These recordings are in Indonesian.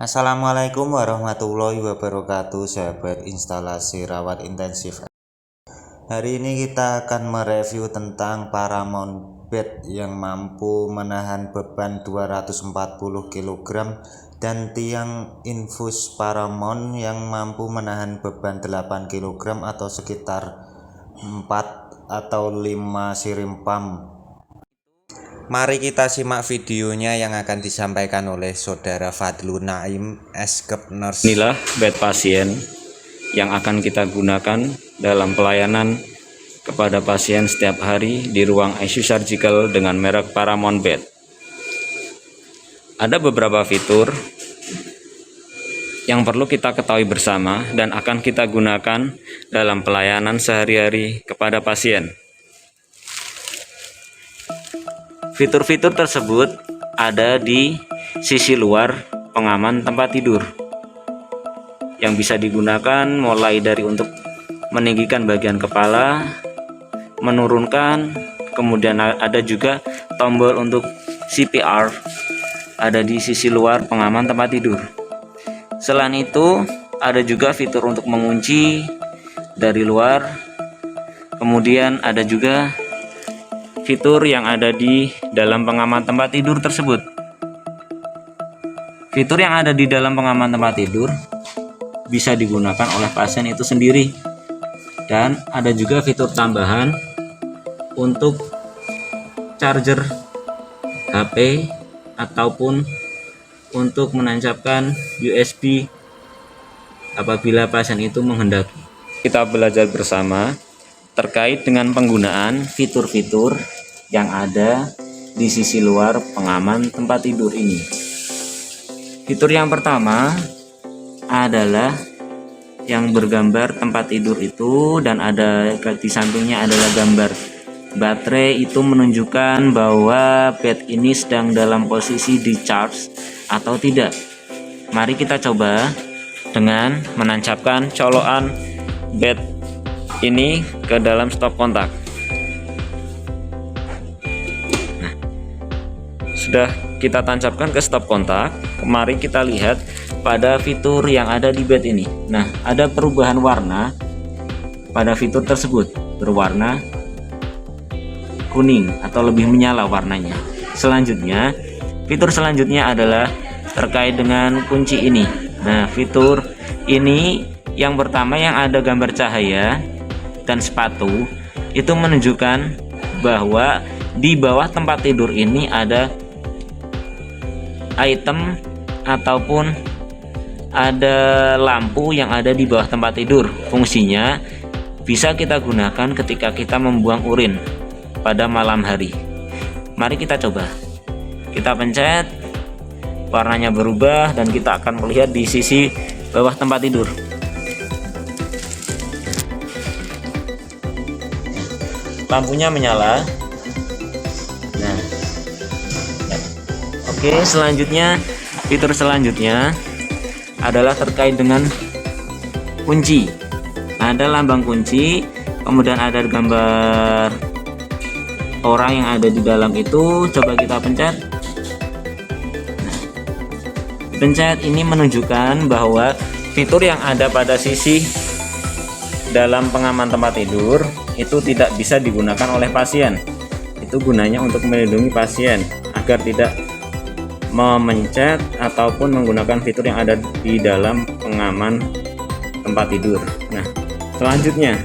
Assalamualaikum warahmatullahi wabarakatuh, sahabat instalasi rawat intensif. Hari ini kita akan mereview tentang Paramount Bed yang mampu menahan beban 240 kg dan tiang infus Paramount yang mampu menahan beban 8 kg atau sekitar 4 atau 5 sirim pump. Mari kita simak videonya yang akan disampaikan oleh Saudara Fadlu Naim, Eskep Nurse. Inilah bed pasien yang akan kita gunakan dalam pelayanan kepada pasien setiap hari di ruang ICU surgical dengan merek Paramount Bed. Ada beberapa fitur yang perlu kita ketahui bersama dan akan kita gunakan dalam pelayanan sehari-hari kepada pasien. Fitur-fitur tersebut ada di sisi luar pengaman tempat tidur yang bisa digunakan mulai dari untuk meninggikan bagian kepala, menurunkan, kemudian ada juga tombol untuk CPR ada di sisi luar pengaman tempat tidur. Selain itu ada juga fitur untuk mengunci dari luar, kemudian ada juga fitur yang ada di dalam pengaman tempat tidur tersebut. Fitur yang ada di dalam pengaman tempat tidur bisa digunakan oleh pasien itu sendiri, dan ada juga fitur tambahan untuk charger HP ataupun untuk menancapkan USB apabila pasien itu menghendaki. Kita belajar bersama terkait dengan penggunaan fitur-fitur yang ada di sisi luar pengaman tempat tidur ini. Fitur yang pertama adalah yang bergambar tempat tidur itu, dan ada di sampingnya adalah gambar baterai, itu menunjukkan bahwa bed ini sedang dalam posisi di charge atau tidak. Mari kita coba dengan menancapkan colokan bed ini ke dalam stop kontak. Nah, sudah kita tancapkan ke stop kontak. Mari kita lihat pada fitur yang ada di bed ini. Nah, ada perubahan warna pada fitur tersebut, berwarna kuning atau lebih menyala warnanya. Selanjutnya, fitur selanjutnya adalah terkait dengan kunci ini. Nah, fitur ini yang pertama yang ada gambar cahaya dan sepatu itu menunjukkan bahwa di bawah tempat tidur ini ada item ataupun ada lampu yang ada di bawah tempat tidur. Fungsinya bisa kita gunakan ketika kita membuang urin pada malam hari. Mari kita coba. Kita pencet, warnanya berubah dan kita akan melihat di sisi bawah tempat tidur. Lampunya menyala. Nah, oke, selanjutnya fitur selanjutnya adalah terkait dengan kunci. Ada lambang kunci, kemudian ada gambar orang yang ada di dalam itu. Coba kita pencet. Nah, pencet ini menunjukkan bahwa fitur yang ada pada sisi dalam pengaman tempat tidur itu tidak bisa digunakan oleh pasien. Itu gunanya untuk melindungi pasien agar tidak memencet ataupun menggunakan fitur yang ada di dalam pengaman tempat tidur. Nah, selanjutnya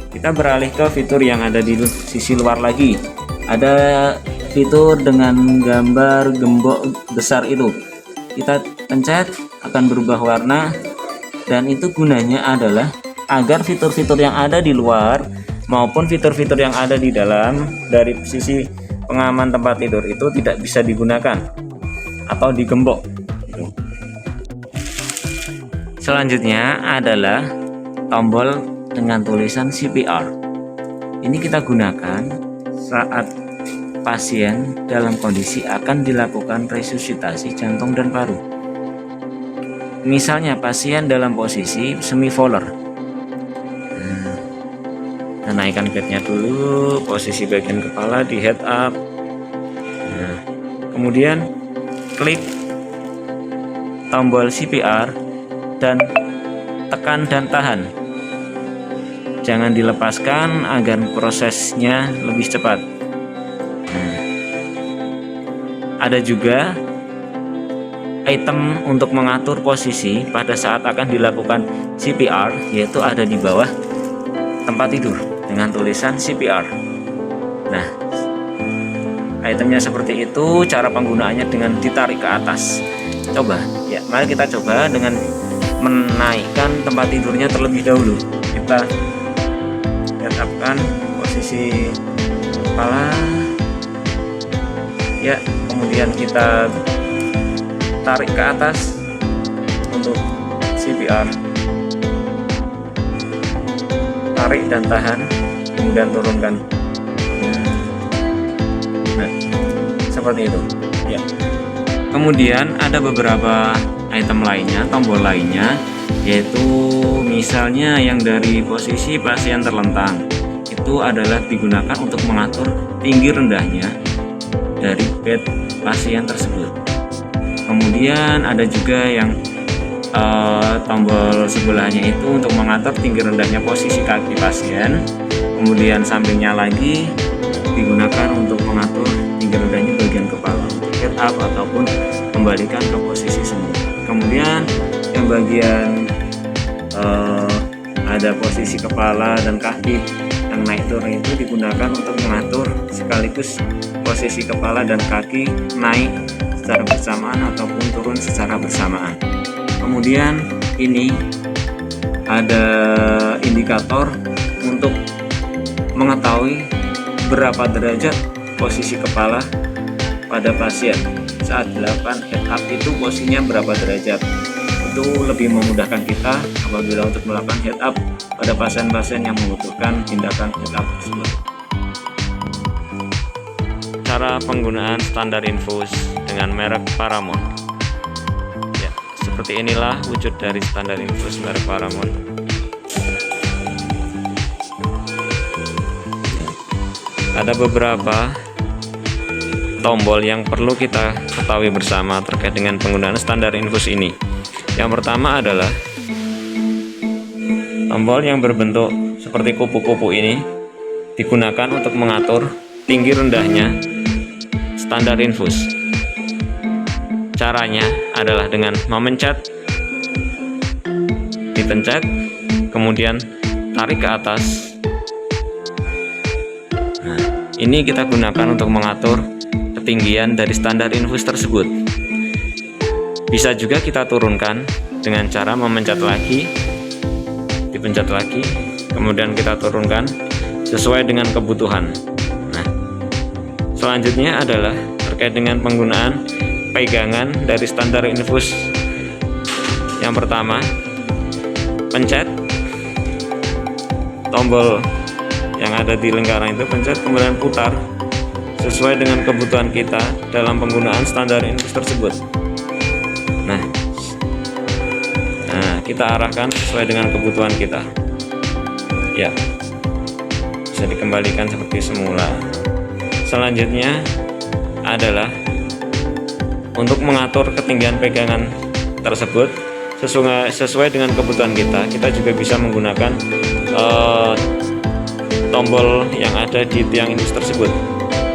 kita beralih ke fitur yang ada di sisi luar lagi. Ada fitur dengan gambar gembok besar itu. Kita pencet akan berubah warna, dan itu gunanya adalah agar fitur-fitur yang ada di luar maupun fitur-fitur yang ada di dalam dari sisi pengaman tempat tidur itu tidak bisa digunakan atau digembok. Selanjutnya adalah tombol dengan tulisan CPR. Ini kita gunakan saat pasien dalam kondisi akan dilakukan resusitasi jantung dan paru. Misalnya pasien dalam posisi semi-volar. Nah, naikkan bednya dulu, posisi bagian kepala di head up. Nah, kemudian klik tombol CPR dan tekan dan tahan. Jangan dilepaskan agar prosesnya lebih cepat. Ada juga item untuk mengatur posisi pada saat akan dilakukan CPR, yaitu ada di bawah tempat tidur dengan tulisan CPR. Nah, itemnya seperti itu. Cara penggunaannya dengan ditarik ke atas. Coba ya, mari kita coba dengan menaikkan tempat tidurnya terlebih dahulu. Kita tetapkan posisi kepala ya, kemudian kita tarik ke atas untuk CPR, tarik dan tahan, kemudian turunkan. Nah, seperti itu ya. Kemudian ada beberapa item lainnya, tombol lainnya, yaitu misalnya yang dari posisi pasien terlentang, itu adalah digunakan untuk mengatur tinggi rendahnya dari bed pasien tersebut. Kemudian ada juga yang tombol sebelahnya itu untuk mengatur tinggi rendahnya posisi kaki pasien. Kemudian sampingnya lagi digunakan untuk mengatur tinggi rendahnya bagian kepala, head up ataupun kembalikan ke posisi semula. Kemudian yang bagian ada posisi kepala dan kaki yang naik turun itu digunakan untuk mengatur sekaligus posisi kepala dan kaki naik secara bersamaan ataupun turun secara bersamaan. Kemudian ini ada indikator untuk mengetahui berapa derajat posisi kepala pada pasien saat dilakukan head up, itu posisinya berapa derajat. Itu lebih memudahkan kita apabila untuk melakukan head up pada pasien-pasien yang membutuhkan tindakan head up tersebut. Cara penggunaan standar infus dengan merek Paramount. Ya, seperti inilah wujud dari standar infus merek Paramount. Ada beberapa tombol yang perlu kita ketahui bersama terkait dengan penggunaan standar infus ini. Yang pertama adalah tombol yang berbentuk seperti kupu-kupu ini digunakan untuk mengatur tinggi rendahnya standar infus. Caranya adalah dengan memencet, dipencet, kemudian tarik ke atas. Nah, ini kita gunakan untuk mengatur ketinggian dari standar infus tersebut. Bisa juga kita turunkan dengan cara memencet lagi, dipencet lagi, kemudian kita turunkan sesuai dengan kebutuhan. Nah, selanjutnya adalah terkait dengan penggunaan pegangan dari standar infus. Yang pertama, pencet tombol yang ada di lingkaran itu, pencet kemudian putar sesuai dengan kebutuhan kita dalam penggunaan standar infus tersebut. Nah, kita arahkan sesuai dengan kebutuhan kita. Ya, bisa dikembalikan seperti semula. Selanjutnya adalah untuk mengatur ketinggian pegangan tersebut sesuai dengan kebutuhan kita. Kita juga bisa menggunakan tombol yang ada di tiang infus tersebut.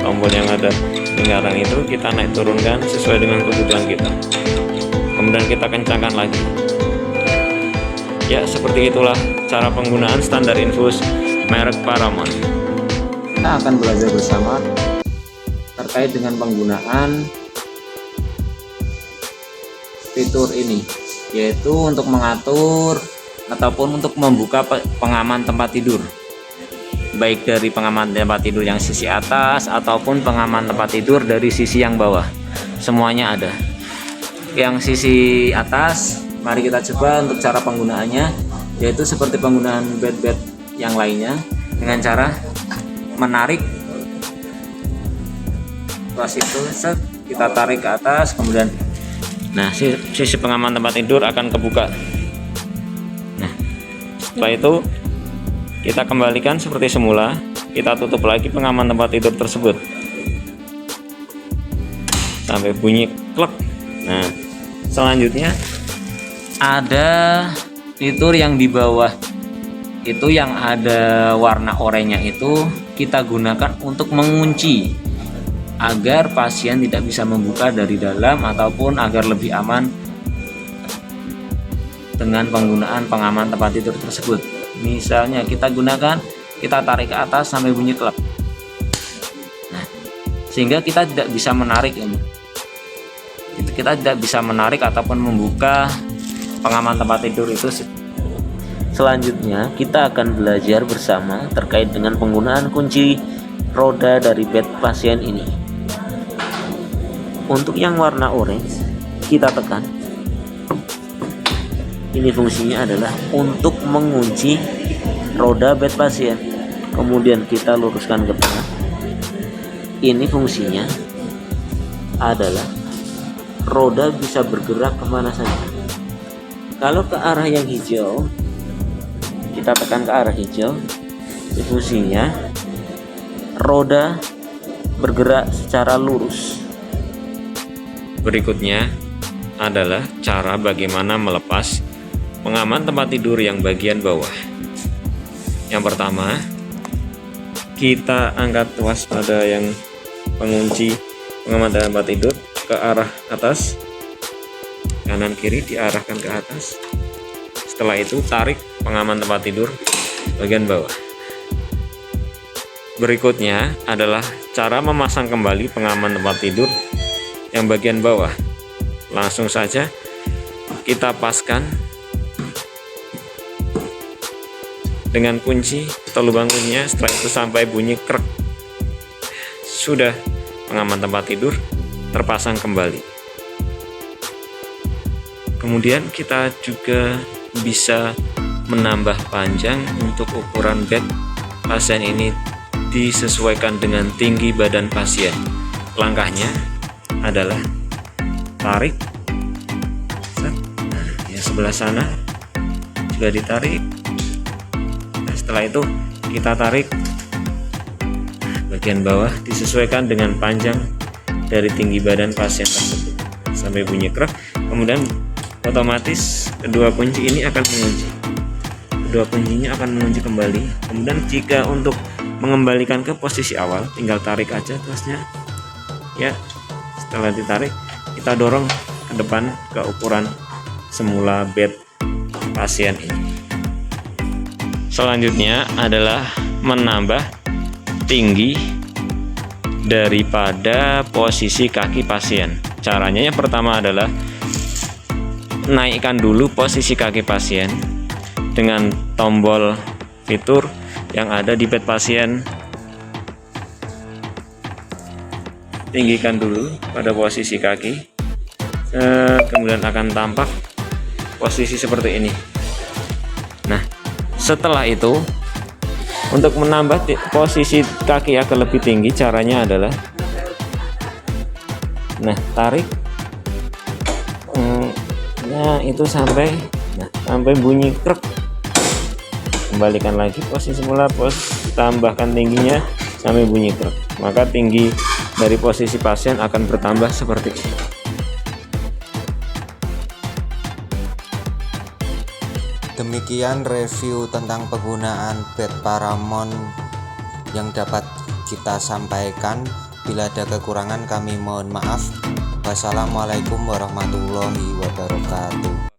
Tombol yang ada lingkaran itu kita naik turunkan sesuai dengan kebutuhan kita. Kemudian kita kencangkan lagi. Ya, seperti itulah cara penggunaan standar infus merek Paramount. Kita akan belajar bersama terkait dengan penggunaan fitur ini, yaitu untuk mengatur ataupun untuk membuka pengaman tempat tidur, baik dari pengaman tempat tidur yang sisi atas ataupun pengaman tempat tidur dari sisi yang bawah. Semuanya ada. Yang sisi atas, mari kita coba untuk cara penggunaannya, yaitu seperti penggunaan bed-bed yang lainnya dengan cara menarik kelas itu, kita tarik ke atas, kemudian sisi pengaman tempat tidur akan kebuka. Nah, setelah itu kita kembalikan seperti semula, kita tutup lagi pengaman tempat tidur tersebut sampai bunyi klek. Nah, Selanjutnya ada fitur yang di bawah itu yang ada warna oranye itu kita gunakan untuk mengunci agar pasien tidak bisa membuka dari dalam ataupun agar lebih aman dengan penggunaan pengaman tempat tidur tersebut. Misalnya kita tarik ke atas sampai bunyi klep. Nah, sehingga kita tidak bisa menarik ini. Kita tidak bisa menarik ataupun membuka pengaman tempat tidur itu. Selanjutnya kita akan belajar bersama terkait dengan penggunaan kunci roda dari bed pasien ini. Untuk yang warna orange kita tekan. Ini fungsinya adalah untuk mengunci roda bed pasien. Kemudian kita luruskan ke tengah. Ini fungsinya adalah roda bisa bergerak kemana saja. Kalau ke arah yang hijau, kita tekan ke arah hijau. Ini fungsinya roda bergerak secara lurus. Berikutnya adalah cara bagaimana melepas pengaman tempat tidur yang bagian bawah. Yang pertama, kita angkat waspada yang pengunci pengaman tempat tidur ke arah atas, kanan kiri diarahkan ke atas. Setelah itu tarik pengaman tempat tidur bagian bawah. Berikutnya adalah cara memasang kembali pengaman tempat tidur yang bagian bawah. Langsung saja kita paskan dengan kunci atau lubang kuncinya. Setelah itu sampai bunyi krek, sudah pengaman tempat tidur terpasang kembali. Kemudian kita juga bisa menambah panjang untuk ukuran bed pasien ini disesuaikan dengan tinggi badan pasien. Langkahnya adalah tarik, nah, yang sebelah sana sudah ditarik. Nah, setelah itu kita tarik bagian bawah disesuaikan dengan panjang dari tinggi badan pasien tersebut sampai bunyi krek. Kemudian otomatis kedua kunci ini akan mengunci. Kedua kuncinya akan mengunci kembali. Kemudian jika untuk mengembalikan ke posisi awal, tinggal tarik aja tasnya. Ya, setelah ditarik, kita dorong ke depan ke ukuran semula bed pasien ini. Selanjutnya adalah menambah tinggi daripada posisi kaki pasien. Caranya yang pertama adalah naikkan dulu posisi kaki pasien dengan tombol fitur yang ada di bed pasien. Tinggikan dulu pada posisi kaki, kemudian akan tampak posisi seperti ini. Nah, setelah itu untuk menambah posisi kaki agar lebih tinggi, caranya adalah tarik itu sampai bunyi krek. Kembalikan lagi posisi semula, tambahkan tingginya sampai bunyi krek. Maka tinggi dari posisi pasien akan bertambah seperti ini. Demikian review tentang penggunaan bed Paramount yang dapat kita sampaikan. Bila ada kekurangan kami mohon maaf. Wassalamualaikum warahmatullahi wabarakatuh.